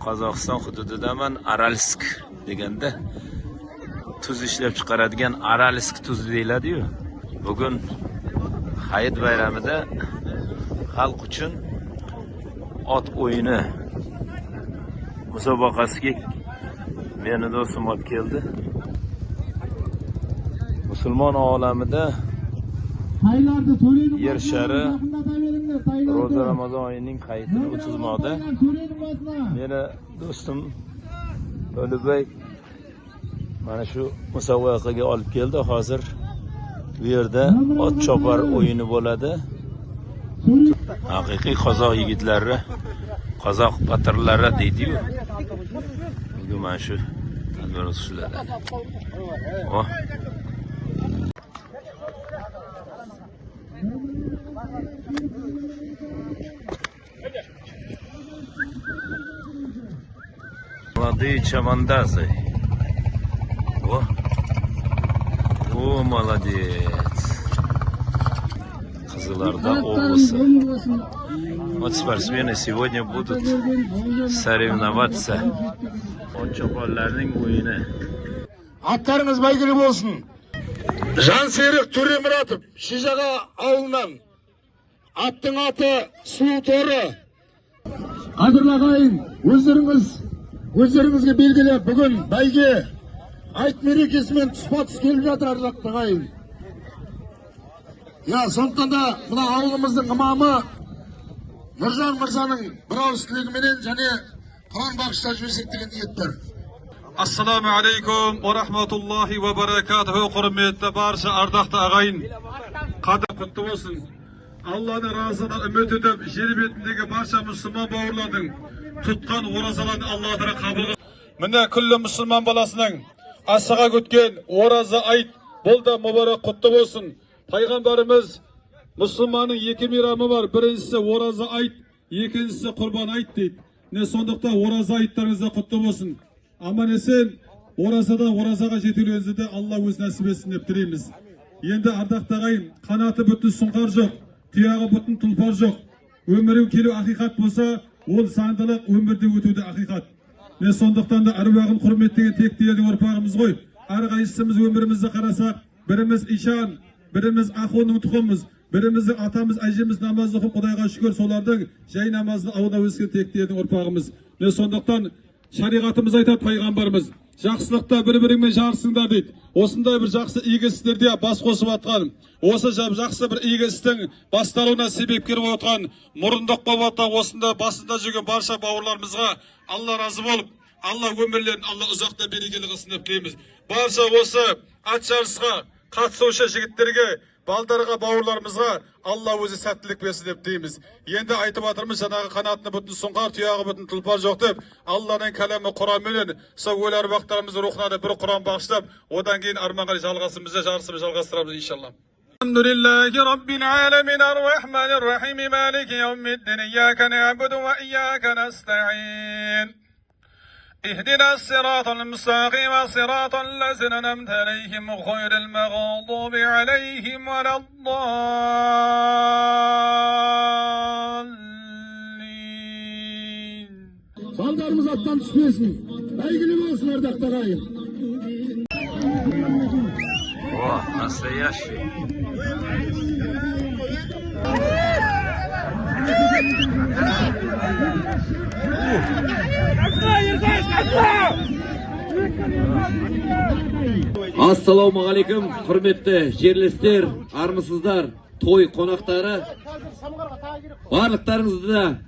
Qozog'iston hududidaman, Aralsk deganda tuz ishlab chiqaradigan Aralsk tuz deyiladi-yu. Bugun Hayit bayramida xalq uchun ot o'yini musobaqasiga meni do'stim olib keldi. Musulmon olamida yer shari ro'za Ramazon oyining qaytini o'tkazmoqda. Meni do'stim O'libay mana shu musobaqaga olib keldi. Hozir bu yerda ot chopar o'yini bo'ladi. Haqiqiy qozoq yigitlari, qozoq patirlari deydi-yu. Bugun mana shu tadbir o'tkaziladi. Молодые чамандазы. О, молодец. Кызылорда области. Вот спортсмены сегодня будут соревноваться. От чопарларning o'yini. Atlarınız baygılı olsun. Жансерік Төремұратов, Шижаға ауылынан. Аттың аты Сұлу Торы. Қадірлі өздеріңізге белгілі бүгін бәйге айт мерекесімен тұспа-тұс келіп жатыр ардақтың ағайын. Сондықтан да мына ауылымыздың имамы Нұржан мырзаның бір ауыз тілегіменен және Құран бағыштап жіберсек деген ниет бар. Assalamu alaikum wa rahmatullahi wa barakatuhu. Hurmetli barcha ardaқты ағайын. Qadr qutlu olsun. Allah'ın razılığına ümit edip jeri betindeki barcha Müslüman bavurların tutkan orazalarını Allah'tan kabul qilsin. Mine kulli Müslüman balasının asığa gütken oraza ayt bolda mübarek qutlu olsun. Peygamberimiz Müslümanın iki miramı var. Birincisi oraza ayt, ikincisi kurban ayt deydi. Ne sondukta oraza aytlarınızda qutlu olsun. Aman esen, orazadan orazaga жетулеріңізді de Allah өз нәсіп етсін деп тілейміз. Енді ардақты ағайын, қанаты бүтін сұңқар жоқ, тұяғы бүтін тұлпар жоқ. Өмірі келу ақиқат болса, ол сандылық өмірде өтуді ақиқат. Мен сондықтан да әруағын құрметтеген тектелердің ұрпағымыз ғой. Әрқайсымыз өмірімізді қарасақ, біріміз ишан, біріміз ақонның тұқымыз, біріміздің атамыз, әжеміз намаз оқып Құдайға шүкір солардың жай намазын ауда өскен тектелердің ұрпағымыз. Мен сондықтан шариғатымыз айтады пайғамбарымыз, жақсылықта бір-біріңмен жарысыңдар дейді. Осындай бір жақсы игі істерде бас қосып атқан, осы жақсы бір игі істің басталуына себепкер болып отқан, мұрындық болып отқан осында басында жүрген барша бауырларымызға Алла разы болып, Алла өмірлерін Алла ұзақта берекелі қылсын деп тілейміз. Барша осы ат жарысқа қатысушы жігіттерге, балдарға, бауырларымызға Алла өзі сәттілік берсін деп дейміз. Енді айтып жатырмыз, жаңағы қанатыны бүтін сұңқар, тұяғы бүтін тұлпар жоқ деп, Алланың кәлемі Құранменен сол өлі әруақтарымыздың рухына да бір Құран бағыштап, одан кейін арманға жалғасымызды жарысымызды жалғастырамыз иншалла. Алхамдулиллахи раббил аламин ар-рахманир рахим малики яумиддин iyяка нa'буду ва iyяка наста'ин. اهدنا الصراط المستقيم صراط الذين أنعمت عليهم غير المغضوب عليهم ولا الضالين. Baldarımız attan düşmesin. Baygılı olsun ardaқты ағайын. Настоящий. Ассалаумағалейкум, құрметті жерлестер, армысыздар, той қонақтары. Барлықтарыңызды да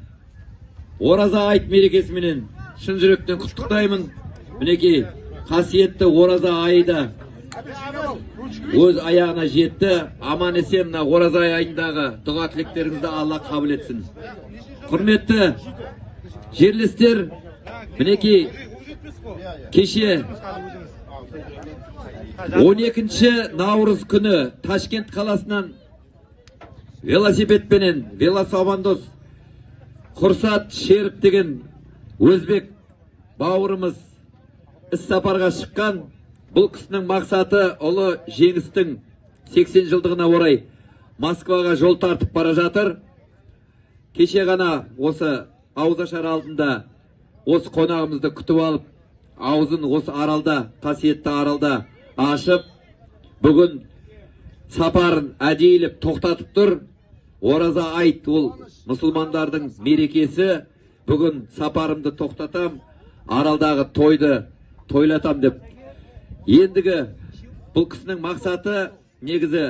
ораза айт мерекесіменен шын жүректен құттықтаймын. Мінекей, қасиетті ораза айда өз аяғына жетті. Аман есен ораза айындағы дұға тілектеріңізді Алла қабыл етсін. Құрметті жерлестер, мінекей, кеше 12 наурыз күні Ташкент қаласынан велосипедпенен велосабандос Құрсат Шеріп деген өзбек бауырымыз іс сапарға шыққан. Бұл кісінің мақсаты ұлы жеңістің 80 жылдығына орай Москваға жол тартып бара жатыр. Кеше ғана осы ауызашар алдында осы қонағымызды күтіп алып, аузын осы аралда, қасиетті аралда ашып, бүгін сапарын әдейілеп тоқтатып тұр. Ораза айт, ол мұсылмандардың мерекесі. Бүгін сапарымды тоқтатам, аралдағы тойды тойлатам деп. Ендігі бұл кісінің мақсаты негізі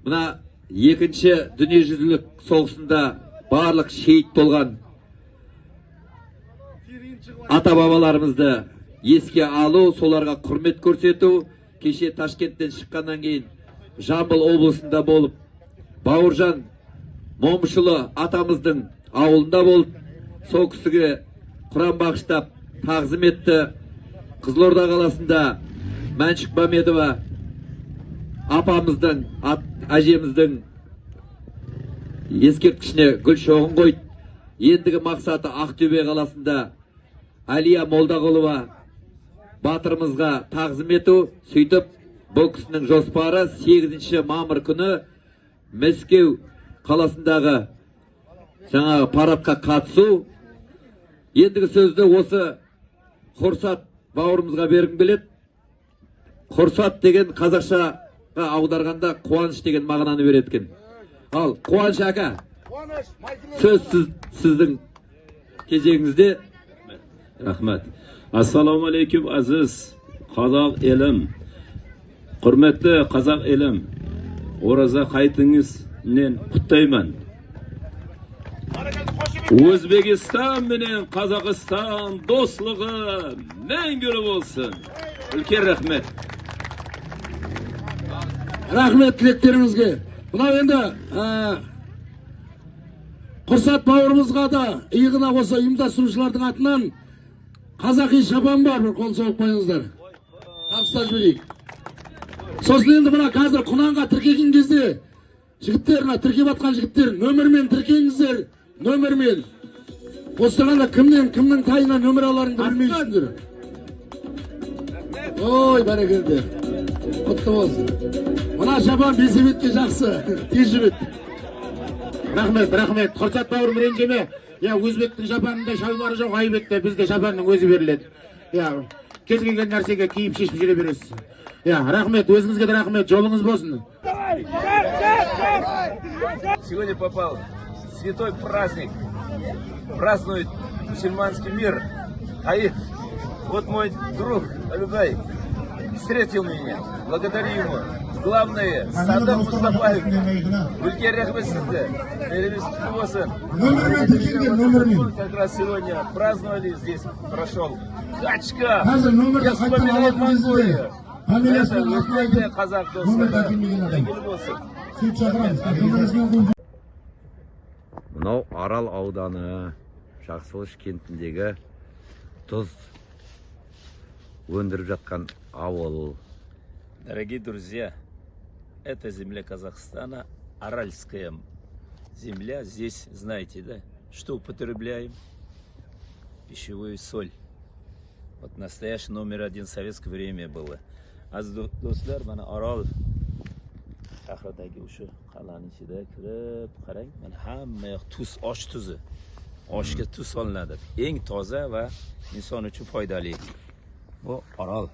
мына екінші дүниежүзілік соғысында барлық шейіт болған ата-бабаларымызды еске алу, соларға құрмет көрсету. Кеше Ташкенттен шыққаннан кейін Жамбыл облысында болып, Бауыржан Момышұлы атамыздың ауылында болып, сол кісіге құран бағыштап тағзым етті. Қызылорда қаласында Мәншік Мамедова апамыздың, әжеміздің ескерткішіне гүл шоғын қойды. Ендігі мақсаты Ақтөбе қаласында Әлия Молдағұлова батырымызға тағзым ету. Сөйтіп, бұл кісінің жоспары 8 мамыр күні Мәскеу қаласындағы жаңағы парадқа қатысу. Ендігі сөзді осы Құрсат бауырымызға бергім келеді. Құрсат деген қазақшаға аударғанда қуаныш деген мағынаны береді екен. Ал Қуаныш ака, сөз сіздің кезегіңізде. Рахмет. Ассаламу алейкум, азиз қазақ елім. Құрметті қазақ елім. Ораза қайтыңызбен құттаймын. Өзбекистан менен Қазақстан достығы мәңгілік болсын. Үлкен рахмет. Рахмет тілектеріңізге. Мынау енді Құрсат бауырымызға да иығына осы ұйымдастырушылардың атынан қазақи шапан бар, бір қол соғып қойыңыздар. Табыстап жіберейік. Сосын енді мына қазір құнанға тіркеген кезде жігіттеріне тіркеп атқан жігіттер нөмірмен тіркеңіздер, нөмірмен. Осыған кімнің тайына нөмір аларыңды білмейсіңдер. Ой, бәрекелді. Құтты болсын. Мына шапан бесебетке жақсы, тез жүреді. Рахмет. Құрсат бауырым ренжеме. Өзбектің шапанында шалбары жоқ, айбетте бізде шапанның өзі беріледі. Кез келген нәрсеге киіп шешіп жүре бересіз. Рахмет, өзіңізге де рахмет, жолыңыз болсын. Сегодня попал святой праздник. Празднует мусульманский мир. Аид, вот мой друг Алюбай встретил меня. Благодарю ему. Главное, Садам Мустафаев. Үлкен рахмет сізді. Мереміз құтты болсын. Как раз сегодня праздновали здесь, прошел. Качка! Я вспоминаю Монголию. Это үлкен қазақ достары. Мәңгілік болсын. Мынау Арал ауданы Жақсылыш кентіндегі тұз өндіріп жатқан ауыл. Дорогие друзья, это земля Казахстана, Аральская земля. Здесь, знаете, да, что употребляем? Пищевую соль. Вот настоящий номер 1 в советское время было. А достlar, mana Арал shahridagi o'sha qal'aning ichida kirib qarang, mana hamma yoq tuz, osh tuzi. Oshga tuz solinadi. Eng toza va inson uchun foydali. Bu Арал.